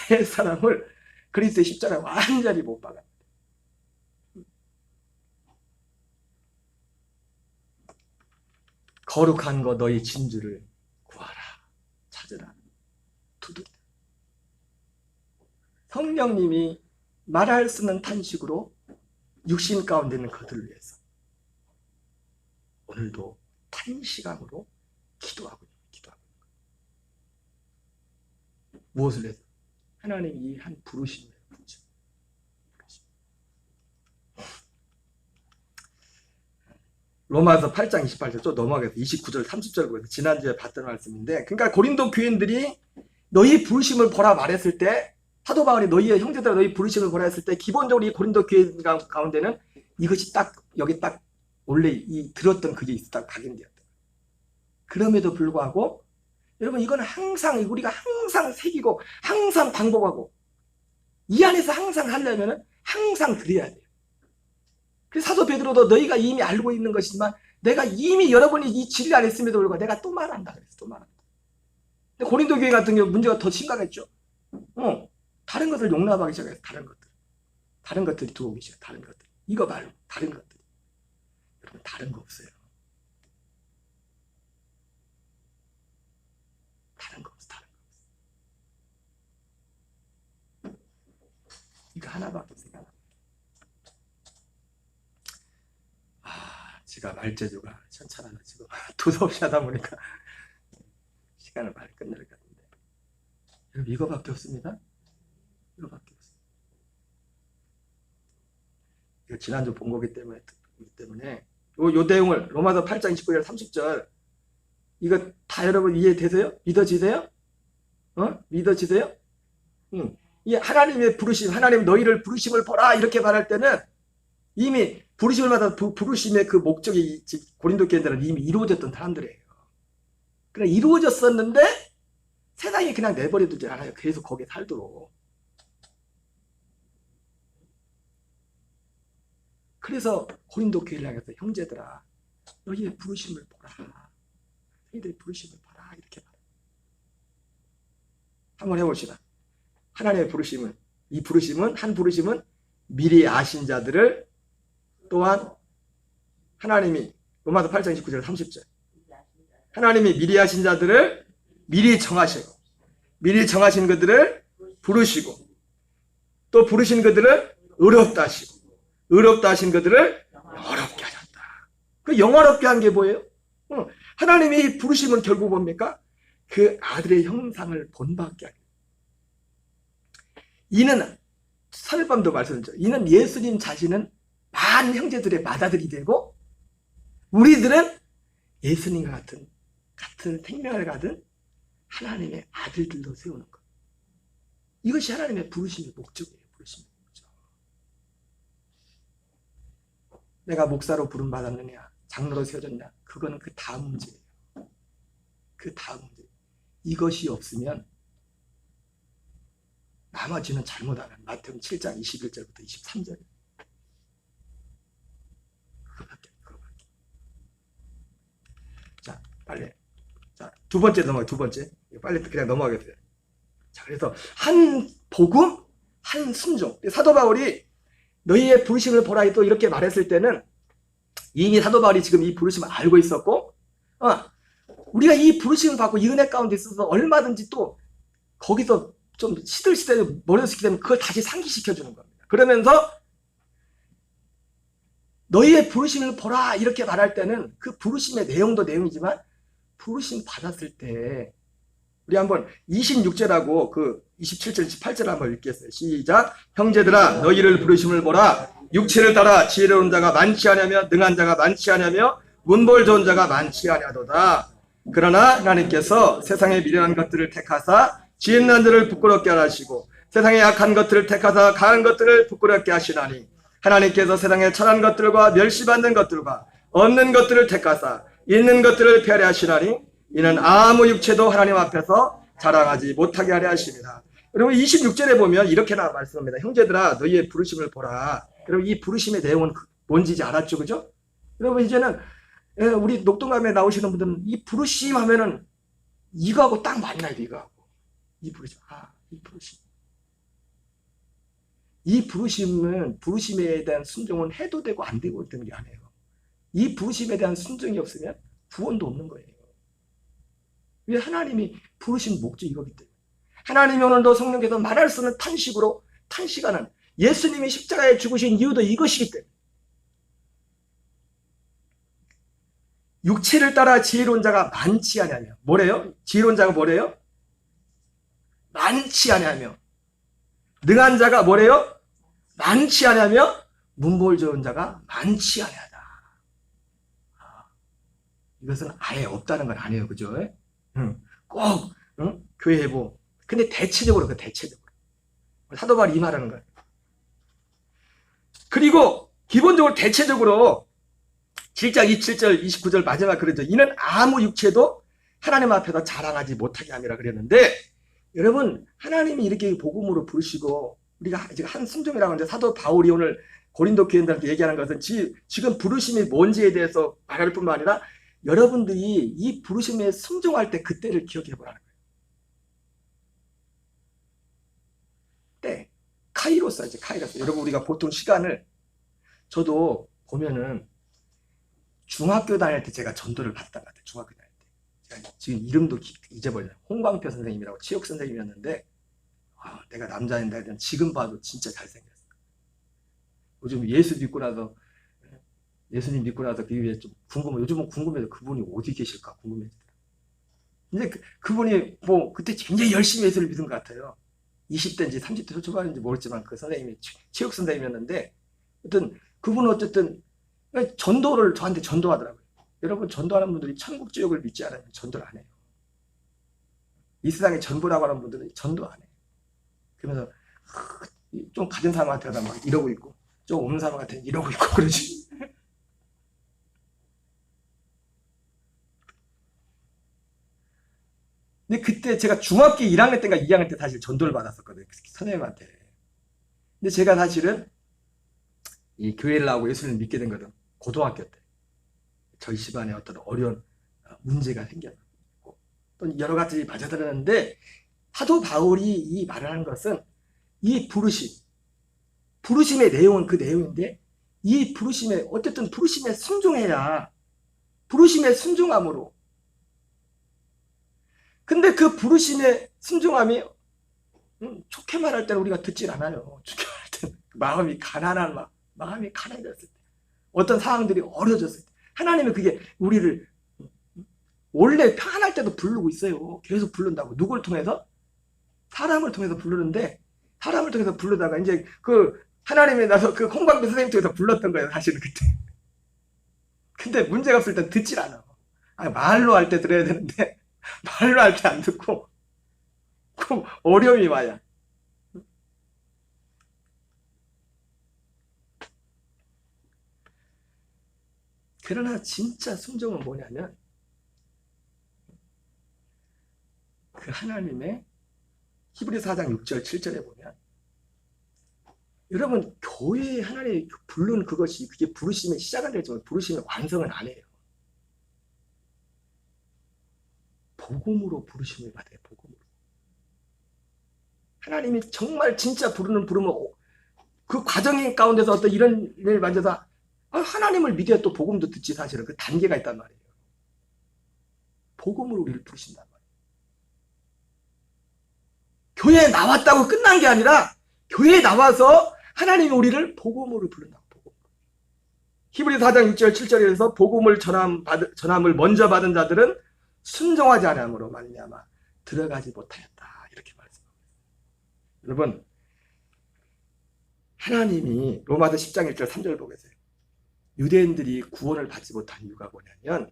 내 사람을 그리스도의 십자가에 완전히 못 박아. 거룩한 거 너희 진주를 구하라. 찾으라. 두드리라. 성령님이 말할 수 없는 탄식으로 육신 가운데 있는 그들을 위해서 오늘도 탄식함으로 기도하고 있는 거예요. 무엇을 해서? 하나님이 이 한 부르심을 부르죠. 로마서 8장 28절 좀 넘어가겠습니다. 29절 30절 보세요. 지난주에 봤던 말씀인데, 그러니까 고린도 교인들이 너희 부르심을 보라 말했을 때, 사도 바울이 너희의 형제들아 너희 부르심을 보라 했을 때, 기본적으로 이 고린도 교인 가운데는 이것이 딱 여기 딱 원래 이 들었던 그게 있었다 각인되었다. 그럼에도 불구하고 여러분 이건 항상 우리가 항상 새기고 항상 반복하고 이 안에서 항상 하려면 항상 드려야 돼요. 그래서 사도 베드로도 너희가 이미 알고 있는 것이지만 내가 이미 여러분이 이 진리 안에 있음에도 불구하고 내가 또 말한다 그랬어. 또 말한다. 근데 고린도 교회 같은 경우 문제가 더 심각했죠. 다른 것을 용납하기 시작해서 다른 것들이 들어오기 시작. 다른 것들 이거 말고 다른 것들. 여러분 다른 거 없어요. 다른 거 없어. 이거 하나밖에 없어요. 제가 말재주가 현찰하나 지금 두서없이 하다 보니까 시간을 많이 끝낼 것 같은데, 여러분 이거밖에 없습니다. 이거밖에 없어요. 이거 지난주 본 거기 때문에 요 내용을 로마서 8장 29절 30절 이거 다 여러분 이해되세요? 믿어지세요? 믿어지세요? 이 하나님의 부르심, 하나님 너희를 부르심을 보라 이렇게 말할 때는 이미 부르심을 받아 부르심의 그 목적이 고린도 교인들은 이미 이루어졌던 사람들이에요. 그냥 이루어졌었는데 세상이 그냥 내버려두지 않아요. 계속 거기에 살도록. 그래서 고린도 교회를 향해서 형제들아 너희의 부르심을 보라. 너희들의 부르심을 보라. 이렇게 말해요. 한번 해봅시다. 하나님의 부르심은, 이 부르심은, 한 부르심은 미리 아신 자들을 또한 하나님이 로마서 8장 29절 30절 하나님이 미리 하신 자들을 미리 정하시고 미리 정하신 그들을 부르시고 또 부르신 그들을 의롭다 하시고 의롭다 하신 그들을 영화롭게 하셨다. 그 영화롭게 한 게 뭐예요? 하나님이 부르심은 결국 뭡니까? 그 아들의 형상을 본받게 하게. 이는 3일밤도 말씀드렸죠. 이는 예수님 자신은 많은 형제들의 맏아들이 되고 우리들은 예수님과 같은 생명을 가진 하나님의 아들들로 세우는 것. 이것이 하나님의 부르심의 목적이에요. 부르심의 목적. 내가 목사로 부름받았느냐 장로로 세워졌냐 그거는 그 다음 문제예요. 그 다음 문제. 이것이 없으면 나머지는 잘못하면 마태복음 7장 21절부터 23절 그거밖에. 자 빨리 자 두 번째 넘어가. 두 번째 빨리 그냥 넘어가겠어요. 자 그래서 한 복음 한 순종. 사도 바울이 너희의 부르심을 보라 또 이렇게 말했을 때는 이미 사도 바울이 지금 이 부르심을 알고 있었고 우리가 이 부르심을 받고 이 은혜 가운데 있어서 얼마든지 또 거기서 좀 시들시들 머리를 되면 그걸 다시 상기시켜 주는 겁니다. 그러면서 너희의 부르심을 보라 이렇게 말할 때는 그 부르심의 내용도 내용이지만 부르심 받았을 때 우리 한번 26절하고 그 27절 28절 한번 읽겠어요. 시작. 형제들아 너희를 부르심을 보라. 육체를 따라 지혜로운 자가 많지 않으며 능한 자가 많지 않으며 문벌 좋은 자가 많지 않아도다. 그러나 하나님께서 세상의 미련한 것들을 택하사 지혜 있는 자를 부끄럽게 하시고 세상의 약한 것들을 택하사 강한 것들을 부끄럽게 하시나니 하나님께서 세상의 천한 것들과 멸시받는 것들과 없는 것들을 택하사 있는 것들을 패하시나니 이는 아무 육체도 하나님 앞에서 자랑하지 못하게 하려 하십니다. 여러분 26절에 보면 이렇게 말씀합니다. 형제들아 너희의 부르심을 보라. 여러분 이 부르심의 내용은 뭔지 이제 알았죠, 그죠? 여러분 이제는 우리 녹동감에 나오시는 분들은 이 부르심 하면은 이거하고 딱 맞나요, 이거하고. 이 부르심, 이 부르심. 이 부르심은 부르심에 대한 순종은 해도 되고 안 되고 되는 게 아니에요. 이 부르심에 대한 순종이 없으면 구원도 없는 거예요. 왜 하나님이 부르신 목적이 이거기 때문에. 하나님이 오늘도 성령께서 말할 수 없는 탄식하는 예수님이 십자가에 죽으신 이유도 이것이기 때문에. 육체를 따라 지혜로운 자가 많지 아니하며 뭐래요? 지혜로운 자가 뭐래요? 많지 아니하며 능한 자가 뭐래요? 많지 아니하며 문벌 좋은 자가 많지 아니하다. 이것은 아예 없다는 건 아니에요, 그죠? 꼭 교회 뭐 근데 대체적으로 대체적으로 사도 바울이 이 말하는 거예요. 그리고 기본적으로 대체적으로 7장 27절 29절 마지막 그러죠. 이는 아무 육체도 하나님 앞에서 자랑하지 못하게 함이라 그랬는데 여러분 하나님이 이렇게 복음으로 부르시고 우리가 지금 한 순종이라고 하는데 사도 바울이 오늘 고린도 교인들한테 얘기하는 것은 지금 부르심이 뭔지에 대해서 말할 뿐만 아니라 여러분들이 이 부르심에 순종할 때 그때를 기억해 보라는 거예요. 때 카이로스 카이로스. 여러분 우리가 보통 시간을 저도 보면은 중학교 다닐 때 제가 전도를 받았던 것 같아요. 중학교 다닐 때. 제가 지금 이름도 잊어버려요. 홍광표 선생님이라고 체육 선생님이었는데 내가 남자인데 지금 봐도 진짜 잘생겼어. 요즘 예수 믿고 나서 예수님 믿고 나서 그 이후에 좀 요즘은 궁금해서 그분이 어디 계실까 궁금해지더라고요. 근데 그분이 뭐 그때 굉장히 열심히 예수를 믿은 것 같아요. 20대인지 30대 초반인지 모르지만 그 선생님이 체육 선생님이었는데 그분은 어쨌든 전도를 저한테 전도하더라고요. 여러분 전도하는 분들이 천국 지옥을 믿지 않으면 전도를 안 해요. 이 세상에 전부라고 하는 분들은 전도 안 해요. 그러면서 좀 가진 사람한테는 막 이러고 있고 좀 없는 사람한테는 이러고 있고 그러지. 근데 그때 제가 중학교 1학년 때인가 2학년 때 사실 전도를 받았었거든요. 선생님한테. 근데 제가 사실은 이 교회를 나오고 예수를 믿게 된 것은 고등학교 때 저희 집안에 어떤 어려운 문제가 생겼고 또 여러 가지 맞아들었는데 사도 바울이 이 말을 하는 것은 이 부르심의 내용은 그 내용인데 이 부르심에 어쨌든 부르심에 순종해야 부르심에 순종함으로 근데 그 부르심의 순종함이 좋게 말할 때는 우리가 듣질 않아요. 좋게 말할 때는 마음이 가난해졌을 때 어떤 상황들이 어려졌을 때 하나님은 그게 우리를 원래 편할 때도 부르고 있어요. 계속 부른다고. 누구를 통해서? 사람을 통해서 부르는데 사람을 통해서 부르다가 이제 그 하나님이 나서 그 홍광표 선생님 통해서 불렀던 거예요. 사실은 그때. 근데 문제가 없을 때 듣질 않아. 말로 할 때 들어야 되는데 말로 할 때 안 듣고 꼭 어려움이 와요. 그러나 진짜 순종은 뭐냐면 그 하나님의 히브리서 4장 6절 7절에 보면 여러분 교회에 하나님이 부른 그게 부르심의 시작은 되지만 부르심의 완성은 안 해요. 복음으로 부르심을 받아요. 복음으로. 하나님이 정말 진짜 부르면 그 과정 가운데서 어떤 이런 일을 만져서 하나님을 믿어야 또 복음도 듣지 사실은 그 단계가 있단 말이에요. 복음으로 우리를 부르신단 말이에요. 교회에 나왔다고 끝난 게 아니라 교회에 나와서 하나님이 우리를 복음으로 부른다고. 복음. 히브리서 4장 6절 7절에서 복음을 전함을 먼저 받은 자들은 순종하지 않음으로 말미암아 들어가지 못하였다. 이렇게 말씀합니다. 여러분, 하나님이 로마서 10장 1절 3절 보겠어요. 유대인들이 구원을 받지 못한 이유가 뭐냐면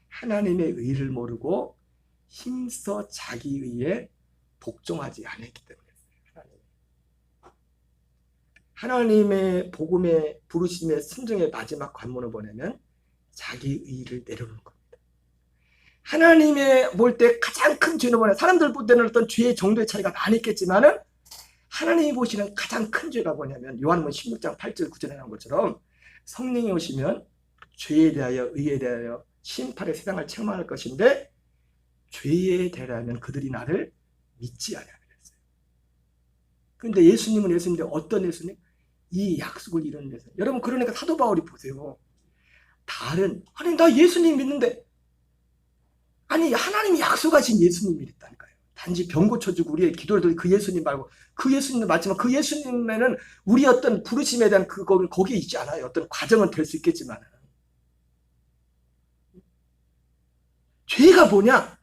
하나님의 의를 모르고 힘써 자기 의에 복종하지 않았기 때문에. 하나님의 복음의 부르심의 순종의 마지막 관문을 보내면 자기 의를 내려놓는 겁니다. 하나님의 볼 때 가장 큰 죄는 뭐냐? 사람들 볼 때는 어떤 죄의 정도의 차이가 많이 있겠지만은 하나님이 보시는 가장 큰 죄가 뭐냐면 요한복음 16장 8절 9절에 나온 것처럼 성령이 오시면 죄에 대하여 의에 대하여 심판의 세상을 책망할 것인데 죄에 대하여는 그들이 나를 믿지 않아요. 그런데 예수님은 예수님인데 어떤 예수님? 이 약속을 이루는 예수님. 여러분, 그러니까 사도 바울이 보세요. 아니 나 예수님 믿는데, 아니 하나님이 약속하신 예수님이랬다니까요. 단지 병 고쳐주고 우리의 기도를 들은 그 예수님 말고, 그 예수님도 맞지만 그 예수님에는 우리 어떤 부르심에 대한 거기에 있지 않아요. 어떤 과정은 될 수 있겠지만 죄가 뭐냐?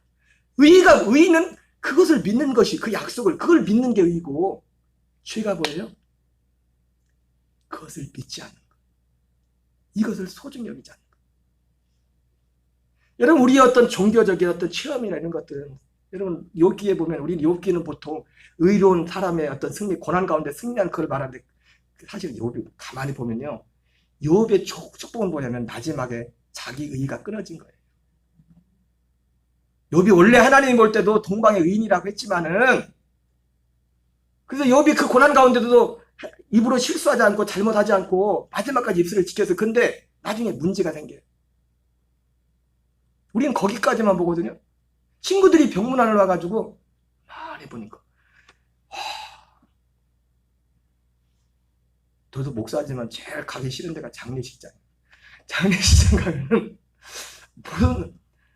의는 그것을 믿는 것이, 그 약속을, 그걸 믿는 게 의고, 죄가 뭐예요? 그것을 믿지 않는 것. 이것을 소중히 여기지 않는 것. 여러분, 우리의 어떤 종교적인 어떤 체험이나 이런 것들은, 여러분, 욥기에 보면, 우리는 욥기는 보통 의로운 사람의 어떤 승리, 고난 가운데 승리한 그걸 말하는데, 사실 욥이 가만히 보면요, 욥의 축복은 뭐냐면 마지막에 자기 의가 끊어진 거예요. 욥이 원래 하나님 볼 때도 동방의 의인이라고 했지만은, 그래서 욥이 그 고난 가운데도 입으로 실수하지 않고 잘못하지 않고 마지막까지 입술을 지켜서, 근데 나중에 문제가 생겨요. 우리는 거기까지만 보거든요. 친구들이 병문안을 와가지고 많이 보니까, 저도 목사지만 제일 가기 싫은 데가 장례식장. 장례식장 가면은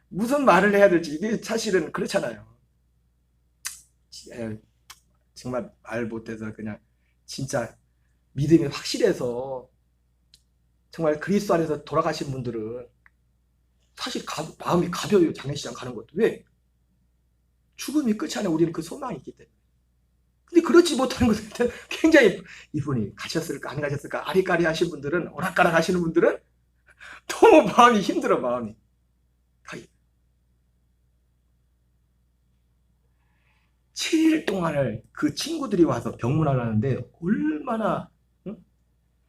무슨 말을 해야 될지, 이게 사실은 그렇잖아요. 정말 말 못해서 그냥 진짜 믿음이 확실해서 정말 그리스도 안에서 돌아가신 분들은 사실 마음이 가벼워요. 장례식장 가는 것도. 왜? 죽음이 끝이 아니라 우리는 그 소망이 있기 때문에. 근데 그렇지 못하는 것은 굉장히, 이분이 가셨을까 안 가셨을까 아리까리 하신 분들은, 오락가락 하시는 분들은 너무 마음이 힘들어. 마음이 7일 동안을 그 친구들이 와서 병문안을 하는데 얼마나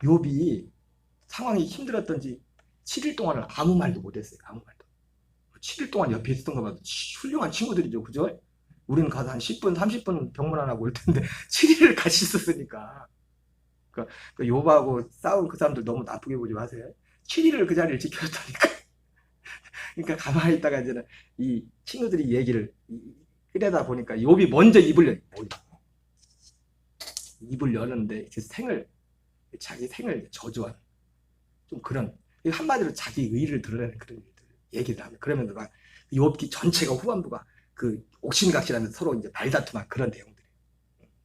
욥이 상황이 힘들었던지 7일 동안을 아무 말도 못했어요. 아무 말도. 7일 동안 옆에 있었던 거 봐도 훌륭한 친구들이죠. 그죠? 우리는 가서 한 10분 30분 병문안하고 올 텐데 7일을 같이 있었으니까. 그러니까 욥하고 싸운 그 사람들 너무 나쁘게 보지 마세요. 7일을 그 자리를 지켜줬다니까. 그러니까 가만히 있다가 이제는 이 친구들이 얘기를 이래다 보니까 욥이 먼저 입을 여는데 자기 생을 저주하는 좀 그런, 한마디로 자기 의의를 드러내는 그런 얘기를 하면, 그러면서 막 욥기 전체가 후반부가 그 옥신각신하면서 서로 이제 말다툼한 그런 내용들이에요.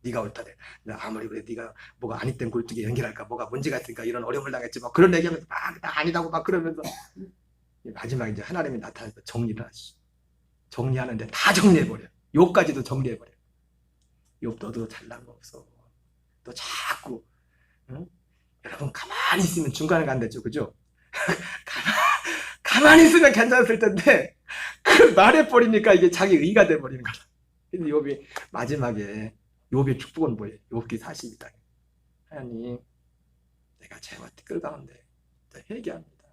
네가 옳다대. 아무리 그래 네가 뭐가 아니땐 굴뚝에 연결할까, 뭐가 문제가 있으니까 이런 어려움을 당했지, 막 그런 얘기하면서 막 나 아니다고 막 그러면서 마지막에 이제 하나님이 나타나서 정리를 하시죠. 정리하는데 다 정리해버려. 욥까지도 정리해버려. 욥, 너도 잘난 거 없어. 너 자꾸, 응? 여러분 가만히 있으면 중간에 간댔죠. 그죠? 가만히 있으면 괜찮았을 텐데 그 말해버리니까 이게 자기 의가 돼버리는 거다. 근데 욥이 마지막에, 욥의 축복은 뭐예요? 욥기 42장. 하나님, 내가 죄와 티끌 가운데 회개합니다.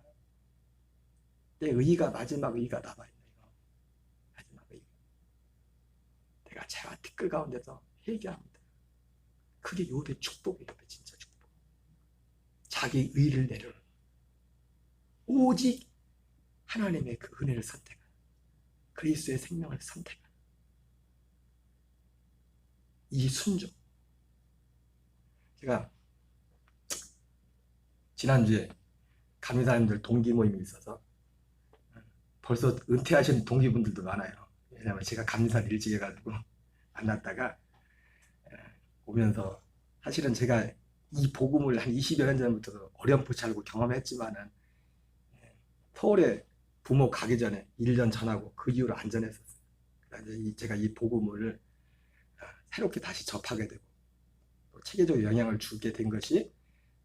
내 의가, 마지막 의가 남아있네요. 마지막 의. 내가 죄와 티끌 가운데서 회개합니다. 그게 욥의 축복이에요. 진짜 축복. 자기 의를 내려놓는, 오직 하나님의 그 은혜를 선택하는, 그리스도의 생명을 선택하는 이 순종. 제가 지난주에 감리사님들 동기 모임이 있어서 벌써 은퇴하신 동기분들도 많아요. 왜냐면 제가 감리사를 일찍 해가지고 만났다가 오면서 사실은 제가 이 복음을 한 20여 년 전부터 어렴풋이 알고 경험했지만은 서울에 부모 가기 전에 1년 전하고 그 이후로 안전했었어요. 그래서 제가 이 복음을 새롭게 다시 접하게 되고 또 체계적으로 영향을 주게 된 것이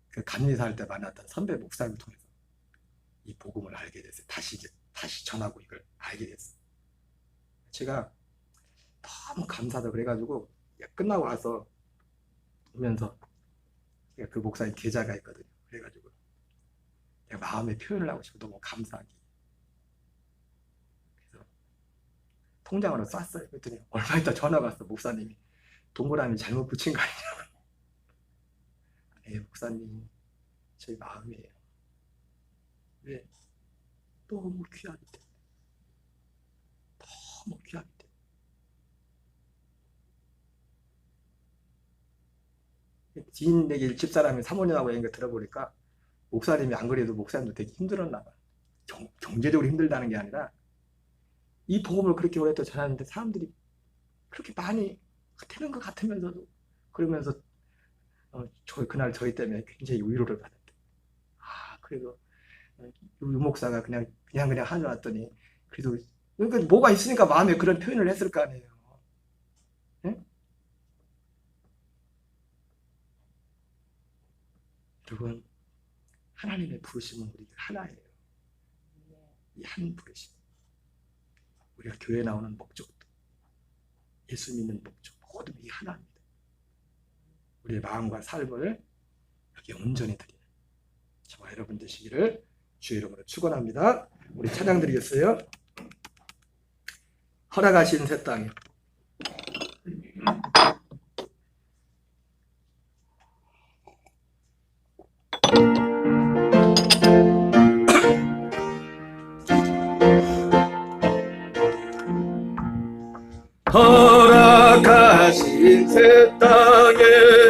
그 감리사 할 때 만났던 선배 목사님을 통해서 이 복음을 알게 됐어요. 다시 전하고 이걸 알게 됐어요. 제가 너무 감사하다 그래가지고 끝나고 와서 오면서 그 목사님 계좌가 있거든요. 그래가지고 내가 마음의 표현을 하고 싶어 너무 감사하게. 그래서 통장으로 쐈어요. 그랬더니 얼마 있다 전화가 왔어. 목사님이 동그라미 잘못 붙인 거 아니냐고. 네, 목사님 제 마음이에요. 왜? 너무 귀하기 때문에. 너무 귀하기 때문에. 지인에게 집사람이 사모님하고 얘기 들어보니까 목사님이 안 그래도 목사님도 되게 힘들었나 봐. 경제적으로 힘들다는 게 아니라 이 복음을 그렇게 오랫동안 전하는데 사람들이 그렇게 많이 되는 것 같으면서도 그러면서 그날 저희 때문에 굉장히 위로를 받았대. 그래도 유 목사가 그냥 하셔왔더니 그래도 그러니까 뭐가 있으니까 마음에 그런 표현을 했을 거 아니에요. 네? 여러분 하나님의 부르심은 우리 하나예요. 이 한 부르심. 우리가 교회 나오는 목적도 예수 믿는 목적 모두 이 하나입니다. 우리의 마음과 삶을 여기 온전히 드리는 저와 여러분 되시기를 주의 이름으로 축원합니다. 우리 찬양 드리겠어요. 허락하신 새 땅에 허락하신 새 땅에